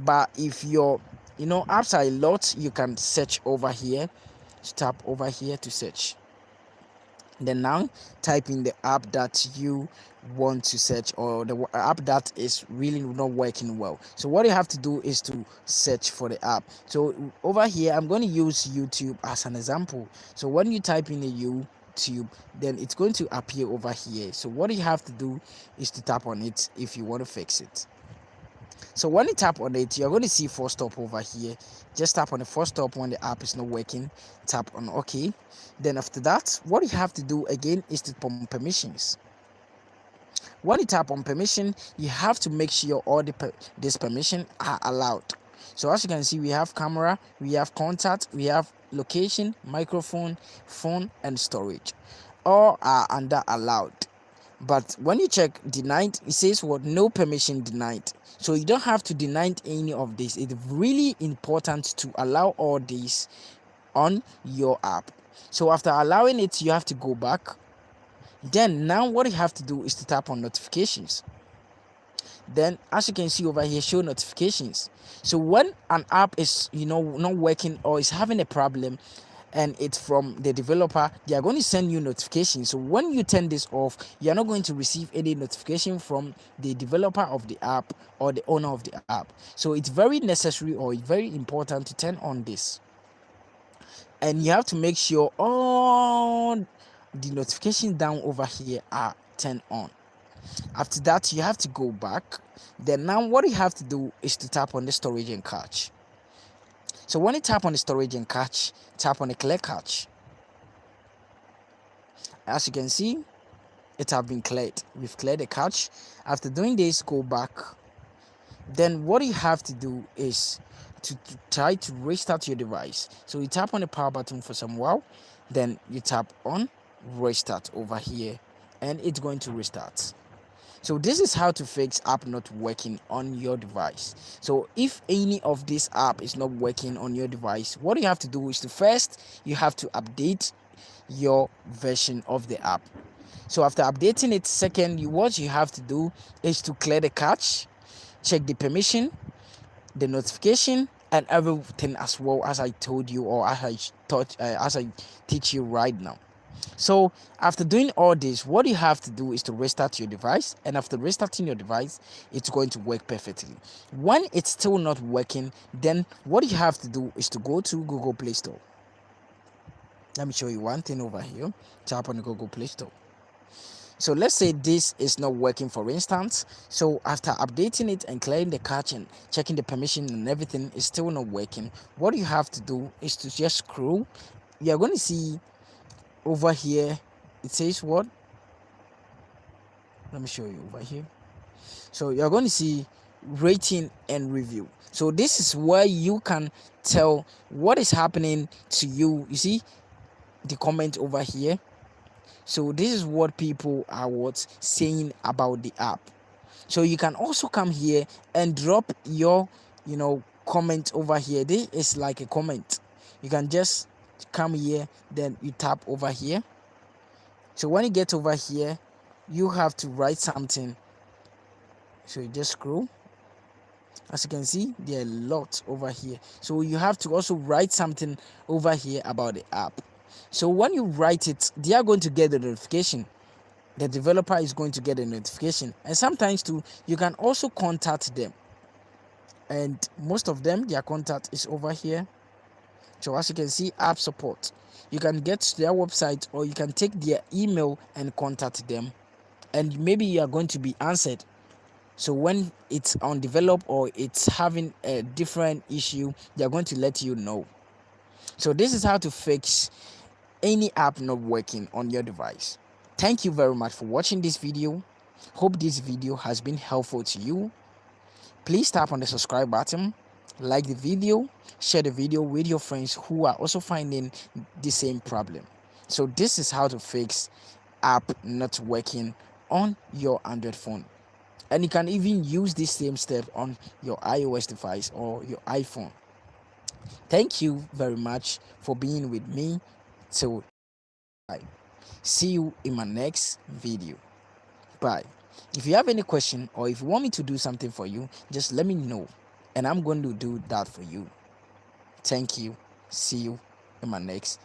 But if your apps are a lot, you can search over here. Tap over here to search. Then now type in the app that you want to search, or the app that is really not working well. So what you have to do is to search for the app. So over here I'm going to use YouTube as an example. So when you type in a YouTube, then it's going to appear over here. So what you have to do is to tap on it if you want to fix it. So when you tap on it, you're going to see force stop over here. Just tap on the force stop when the app is not working. Tap on OK. Then after that, what you have to do again is to put permissions. When you tap on permission, you have to make sure all this permission are allowed. So as you can see, we have camera, we have contact, we have location, microphone, phone, and storage. All are under allowed. But when you check denied, it says what? No permission denied. So you don't have to deny any of this. It's really important to allow all these on your app. So after allowing it, you have to go back. Then now what you have to do is to tap on notifications. Then as you can see over here, show notifications. So when an app is not working or is having a problem, and it's from the developer, they are going to send you notifications. So when you turn this off, you're not going to receive any notification from the developer of the app or the owner of the app. So it's very necessary or very important to turn on this, and you have to make sure all the notifications down over here are turned on. After that, you have to go back. Then now what you have to do is to tap on the storage and cache. So when you tap on the storage and cache, tap on the clear cache. As you can see, it has been cleared. We've cleared the cache. After doing this, go back. Then what you have to do is to try to restart your device. So you tap on the power button for some while, then you tap on restart over here, and it's going to restart. So this is how to fix app not working on your device. So if any of this app is not working on your device, what you have to do is to first you have to update your version of the app. So after updating it, second, what you have to do is to clear the cache, check the permission, the notification, and everything as well as I told you, or as I teach you right now. So after doing all this, what you have to do is to restart your device, and after restarting your device, it's going to work perfectly. When it's still not working, then what you have to do is to go to Google Play Store. Let me show you one thing over here. Tap on the Google Play Store. So let's say this is not working, for instance. So after updating it and clearing the cache and checking the permission and everything is still not working, what you have to do is to just scroll. You're going to see over here, it says what? Let me show you over here. So you're going to see rating and review. So this is where you can tell what is happening to you. You see the comment over here. So this is what people are saying about the app. So you can also come here and drop your comment over here. This is like a comment. You can just come here, then you tap over here. So when you get over here, you have to write something. So you just scroll. As you can see, there are a lot over here. So you have to also write something over here about the app. So when you write it, they are going to get the notification. The developer is going to get a notification. And sometimes too, you can also contact them. And most of them, their contact is over here. So as you can see, app support. You can get to their website, or you can take their email and contact them. And maybe you are going to be answered. So when it's undeveloped or it's having a different issue, they're going to let you know. So this is how to fix any app not working on your device. Thank you very much for watching this video. Hope this video has been helpful to you. Please tap on the subscribe button, like the video, share the video with your friends who are also finding the same problem. So this is how to fix app not working on your Android phone. And you can even use this same step on your iOS device or your iPhone. Thank you very much for being with me till bye. See you in my next video. Bye. If you have any question or if you want me to do something for you, just let me know. and I'm going to do that for you. Thank you. See you in my next